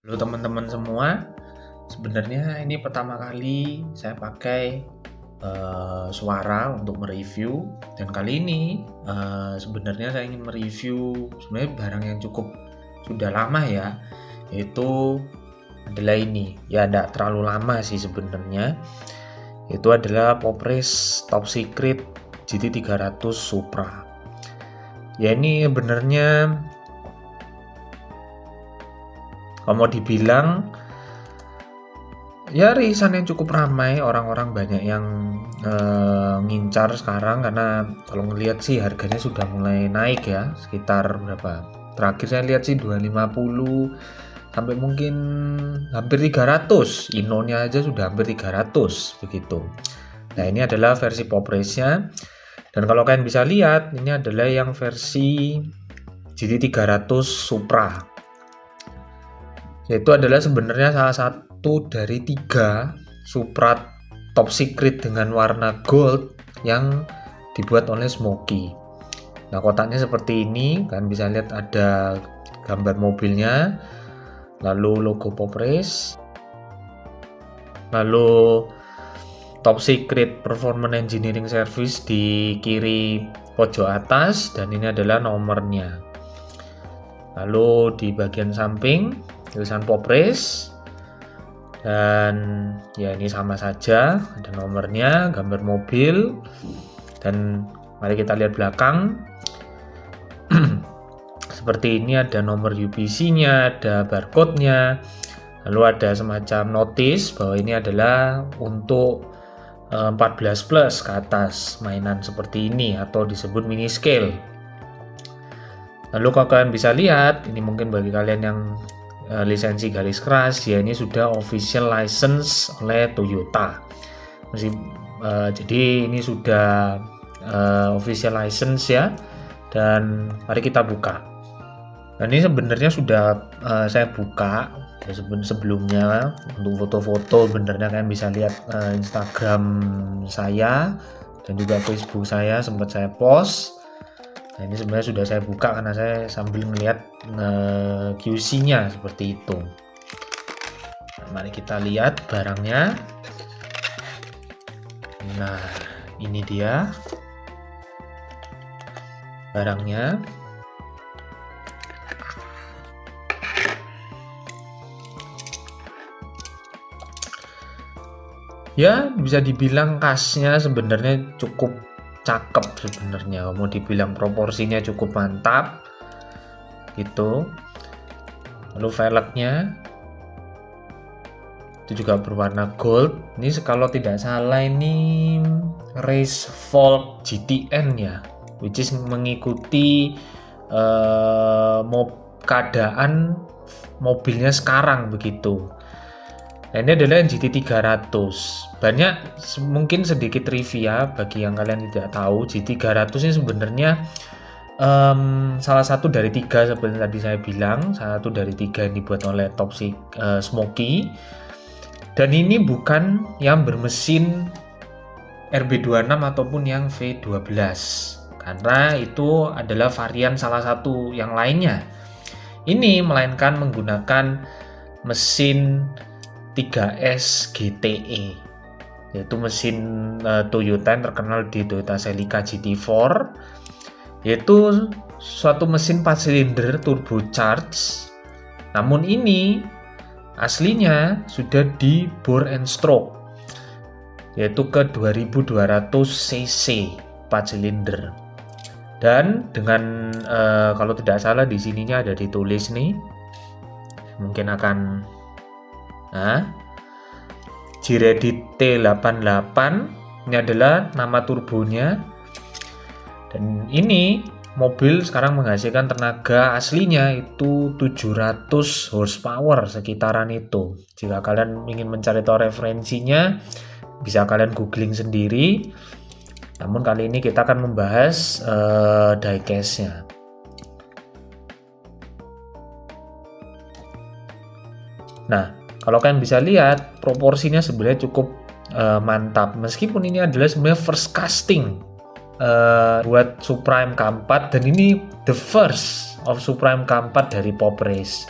Halo teman-teman semua, sebenarnya ini pertama kali saya pakai suara untuk mereview, dan kali ini sebenarnya saya ingin mereview sebenarnya barang yang cukup sudah lama ya, yaitu adalah ini. Ya tidak terlalu lama sih sebenarnya, itu adalah Popres Top Secret GT300 Supra. Ya ini sebenarnya kalau mau dibilang ya risan yang cukup ramai, orang-orang banyak yang ngincar sekarang, karena kalau ngelihat sih harganya sudah mulai naik ya, sekitar berapa, terakhir saya lihat sih 250 sampai mungkin hampir 300, Inonya aja sudah hampir 300 begitu. Nah ini adalah versi Popresnya, dan kalau kalian bisa lihat ini adalah yang versi GT300 Supra, yaitu adalah sebenarnya salah satu dari 3 Supra Top Secret dengan warna gold yang dibuat oleh Smoky. Nah kotaknya seperti ini, kalian bisa lihat ada gambar mobilnya, lalu logo Popres, lalu Top Secret Performance Engineering Service di kiri pojok atas, dan ini adalah nomornya. Lalu di bagian samping tulisan Popres, dan ya ini sama saja, ada nomornya, gambar mobil, dan mari kita lihat belakang. Seperti ini, ada nomor UPC-nya, ada barcode-nya, lalu ada semacam notis bahwa ini adalah untuk 14 plus ke atas, mainan seperti ini atau disebut mini scale. Lalu kalau kalian bisa lihat, ini mungkin bagi kalian yang lisensi garis keras, ya ini sudah official license oleh Toyota. Jadi ini sudah official license ya, dan mari kita buka. Nah ini sebenarnya sudah saya buka ya, sebelumnya untuk foto-foto. Sebenarnya kalian bisa lihat Instagram saya dan juga Facebook saya, sempat saya post. Nah ini sebenarnya sudah saya buka karena saya sambil melihat QC-nya seperti itu. Nah, mari kita lihat barangnya. Nah ini dia barangnya. Ya bisa dibilang kasnya sebenarnya cukup cakep sebenarnya, mau dibilang proporsinya cukup mantap gitu. Lalu velgnya itu juga berwarna gold. Ini kalau tidak salah ini Race Folk GTN ya, which is mengikuti keadaan mobilnya sekarang begitu. Nah, ini adalah GT300. Banyak mungkin sedikit trivia bagi yang kalian tidak tahu, GT300 ini sebenarnya salah satu dari 3 seperti tadi saya bilang, salah satu dari 3 yang dibuat oleh Smoky. Dan ini bukan yang bermesin RB26 ataupun yang V12, karena itu adalah varian salah satu yang lainnya. Ini melainkan menggunakan mesin 3S GTE, yaitu mesin Toyota yang terkenal di Toyota Celica GT4, yaitu suatu mesin 4 silinder turbocharged. Namun ini aslinya sudah di bore and stroke, yaitu ke 2200 cc 4 silinder. Dan dengan kalau tidak salah di sininya ada ditulis nih, mungkin akan G-Ready T88, ini adalah nama turbonya. Dan ini mobil sekarang menghasilkan tenaga aslinya itu 700 horsepower sekitaran itu. Jika kalian ingin mencari tahu referensinya, bisa kalian googling sendiri. Namun kali ini kita akan membahas diecast-nya. Nah, kalau kalian bisa lihat, proporsinya sebenarnya cukup mantap. Meskipun ini adalah sebenarnya first casting buat Supra MK4, dan ini the first of Supra MK4 dari Popres.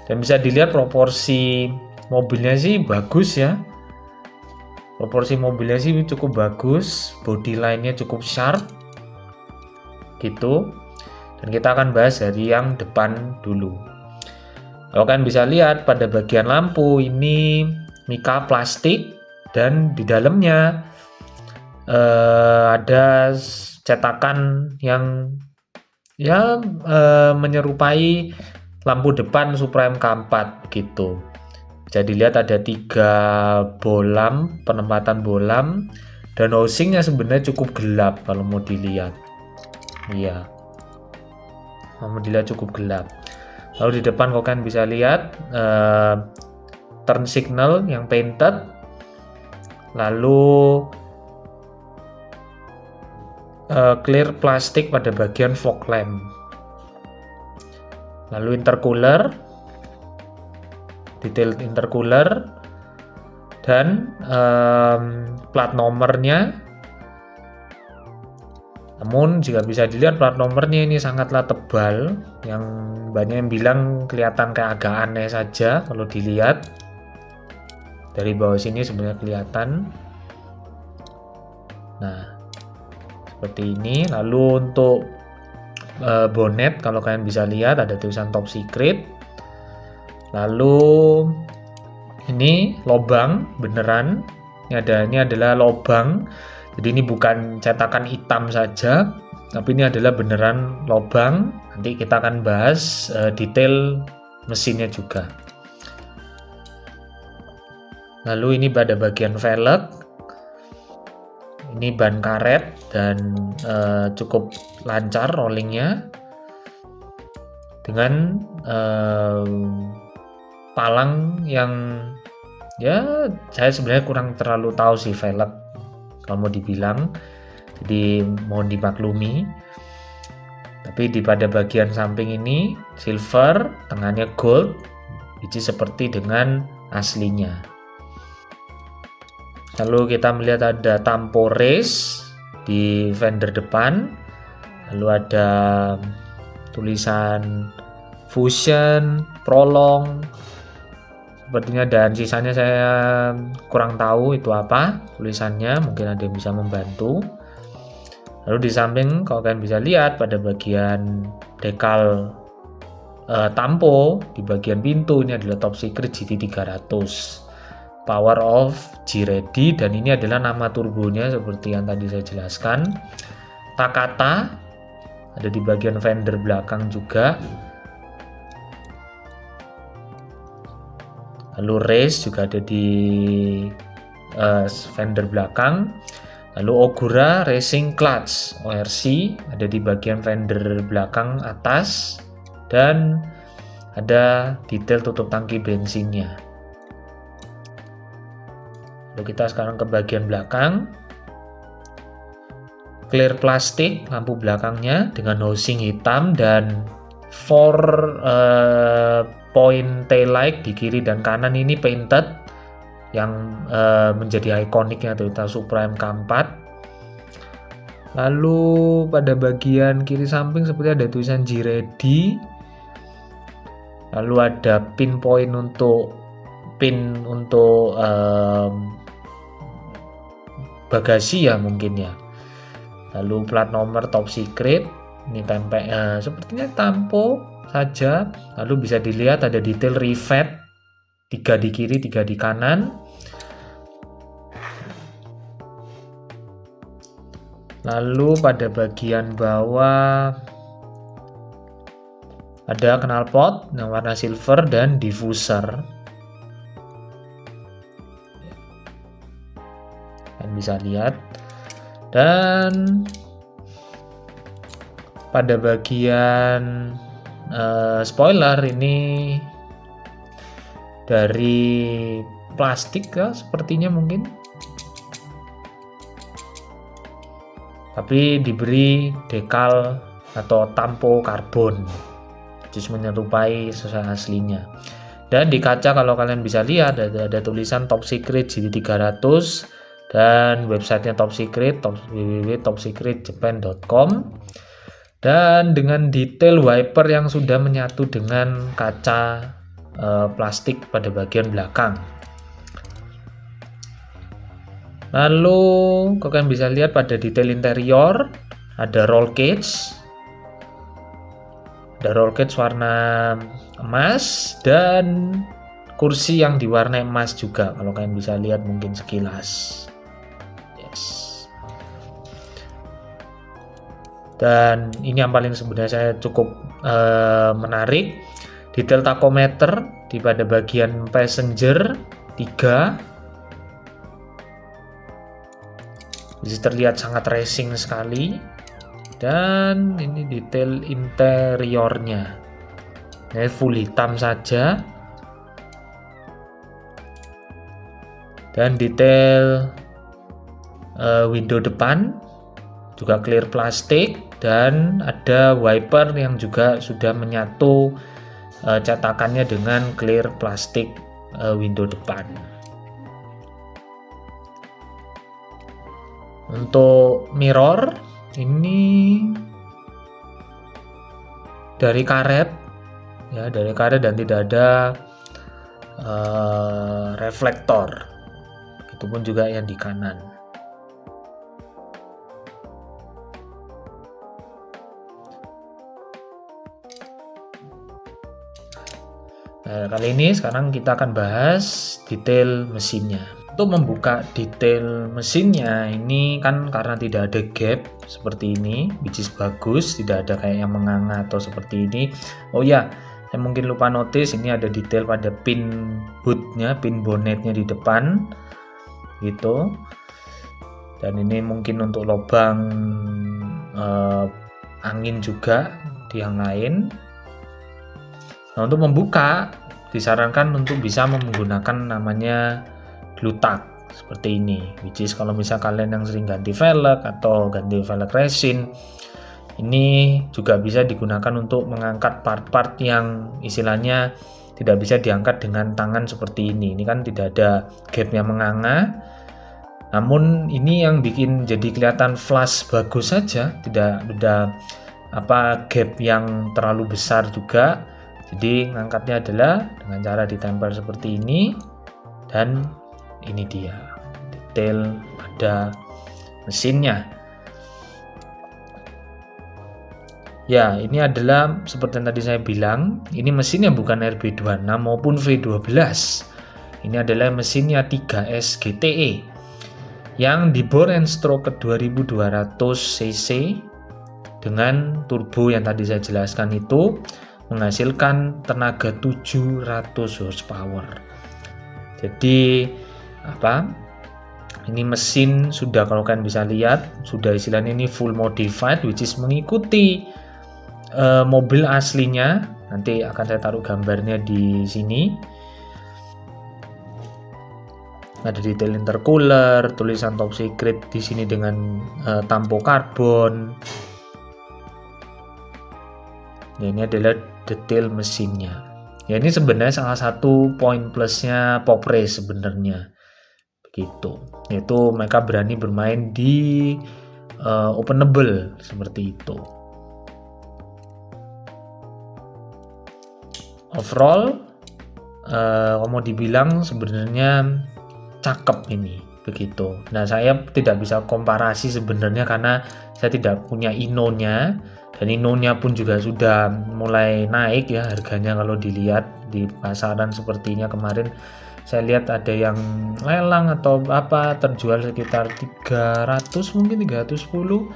Dan bisa dilihat proporsi mobilnya sih bagus ya. Proporsi mobilnya sih cukup bagus, body line-nya cukup sharp gitu. Dan kita akan bahas dari yang depan dulu. Kalau kalian bisa lihat pada bagian lampu ini mika plastik dan di dalamnya ada cetakan yang ya menyerupai lampu depan Supra MK4 gitu. Bisa dilihat ada 3 bolam, penempatan bolam, dan housingnya sebenarnya cukup gelap kalau mau dilihat. Iya, mau dilihat cukup gelap. Lalu di depan kalian bisa lihat turn signal yang painted, lalu clear plastik pada bagian fog lamp, lalu intercooler, detail intercooler, dan plat nomornya. Namun jika bisa dilihat plat nomornya ini sangatlah tebal, yang banyak yang bilang kelihatan kayak agak aneh saja kalau dilihat dari bawah sini sebenarnya kelihatan. Nah, seperti ini. Lalu untuk bonnet kalau kalian bisa lihat ada tulisan top secret. Lalu ini lobang beneran. Ini adalah lobang. Jadi ini bukan cetakan hitam saja, tapi ini adalah beneran lobang. Nanti kita akan bahas detail mesinnya juga. Lalu ini pada bagian velg. Ini ban karet dan cukup lancar rollingnya dengan palang yang ya saya sebenarnya kurang terlalu tahu sih velg kalau mau dibilang, jadi mohon dimaklumi. Tapi di pada bagian samping ini silver, tengahnya gold, which is seperti dengan aslinya. Lalu kita melihat ada tampo race di fender depan, lalu ada tulisan fusion, prolong sepertinya, dan sisanya saya kurang tahu itu apa tulisannya, mungkin ada yang bisa membantu. Lalu di samping kalau kalian bisa lihat pada bagian dekal tampo di bagian pintu ini adalah top secret GT300 power of G-Ready, dan ini adalah nama turbonya seperti yang tadi saya jelaskan. Takata ada di bagian fender belakang juga. Lalu race juga ada di fender belakang. Lalu Ogura Racing Clutch ORC ada di bagian fender belakang atas, dan ada detail tutup tangki bensinnya. Lalu kita sekarang ke bagian belakang. Clear plastik lampu belakangnya dengan housing hitam dan 4 point tail light di kiri dan kanan ini painted yang menjadi ikoniknya Toyota Supra MK4. Lalu pada bagian kiri samping seperti ada tulisan G-Ready. Lalu ada pin untuk bagasi ya mungkin ya. Lalu plat nomor top secret ini sepertinya tampo saja. Lalu bisa dilihat ada detail rivet 3 di kiri 3 di kanan. Lalu pada bagian bawah ada knalpot yang warna silver dan diffuser. Kalian bisa lihat. Dan pada bagian spoiler ini dari plastik ya sepertinya mungkin, tapi diberi dekal atau tampo karbon, just menyerupai sesuai aslinya. Dan di kaca kalau kalian bisa lihat ada tulisan Top Secret GT300 dan websitenya Top Secret www.topsecretjapan.com, dan dengan detail wiper yang sudah menyatu dengan kaca plastik pada bagian belakang. Lalu kalian bisa lihat pada detail interior ada roll cage. Ada roll cage warna emas dan kursi yang diwarnai emas juga, kalau kalian bisa lihat mungkin sekilas. Yes. Dan ini yang paling sebenarnya saya cukup menarik, detail tachometer di pada bagian passenger 3. Bisa terlihat sangat racing sekali. Dan ini detail interiornya, ini full hitam saja. Dan detail window depan juga clear plastik, dan ada wiper yang juga sudah menyatu cetakannya dengan clear plastik window depan. Untuk mirror ini dari karet ya, dari karet dan tidak ada reflektor. Itu pun juga yang di kanan. Nah, kali ini sekarang kita akan bahas detail mesinnya. Untuk membuka detail mesinnya ini kan karena tidak ada gap seperti ini, which is bagus, tidak ada kayak yang menganga atau seperti ini. Oh ya, saya mungkin lupa notice, ini ada detail pada pin hoodnya, pin bonetnya di depan gitu. Dan ini mungkin untuk lubang angin juga di yang lain. Nah, untuk membuka disarankan untuk bisa menggunakan namanya glue tag seperti ini, which is kalau misal kalian yang sering ganti velg atau ganti velg resin, ini juga bisa digunakan untuk mengangkat part-part yang istilahnya tidak bisa diangkat dengan tangan seperti ini. Ini kan tidak ada gap yang menganga, namun ini yang bikin jadi kelihatan flush bagus saja, tidak ada gap yang terlalu besar juga. Jadi ngangkatnya adalah dengan cara ditempel seperti ini, dan ini dia detail pada mesinnya. Ya, ini adalah seperti yang tadi saya bilang, ini mesinnya bukan RB26 maupun V12. Ini adalah mesinnya 3S GTE yang di bore and stroke ke 2200 cc dengan turbo yang tadi saya jelaskan itu menghasilkan tenaga 700 horsepower. Jadi ini mesin sudah, kalau kalian bisa lihat, sudah istilahnya ini full modified, which is mengikuti mobil aslinya. Nanti akan saya taruh gambarnya di sini. Ada detail intercooler, tulisan top secret di sini dengan tampo karbon. Ya, ini adalah detail mesinnya. Ya, ini sebenarnya salah satu poin plusnya Pop Race sebenarnya, begitu. Yaitu mereka berani bermain di openable seperti itu. Overall, mau dibilang sebenarnya cakep ini, begitu. Nah, saya tidak bisa komparasi sebenarnya karena saya tidak punya Ino-nya. Dan Ino-nya pun juga sudah mulai naik ya harganya, kalau dilihat di pasaran sepertinya. Kemarin saya lihat ada yang lelang atau terjual sekitar 300, mungkin 310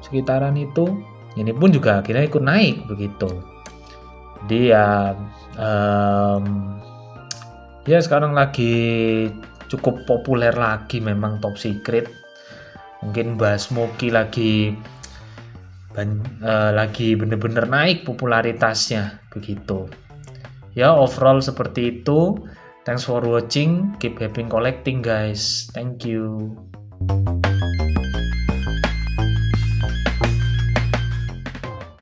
sekitaran itu. Ini pun juga akhirnya ikut naik begitu. Jadi ya sekarang lagi cukup populer lagi memang Top Secret. Mungkin Mbak Smoky lagi bener-bener naik popularitasnya begitu. Ya, overall seperti itu. Thanks for watching. Keep happy collecting guys. Thank you.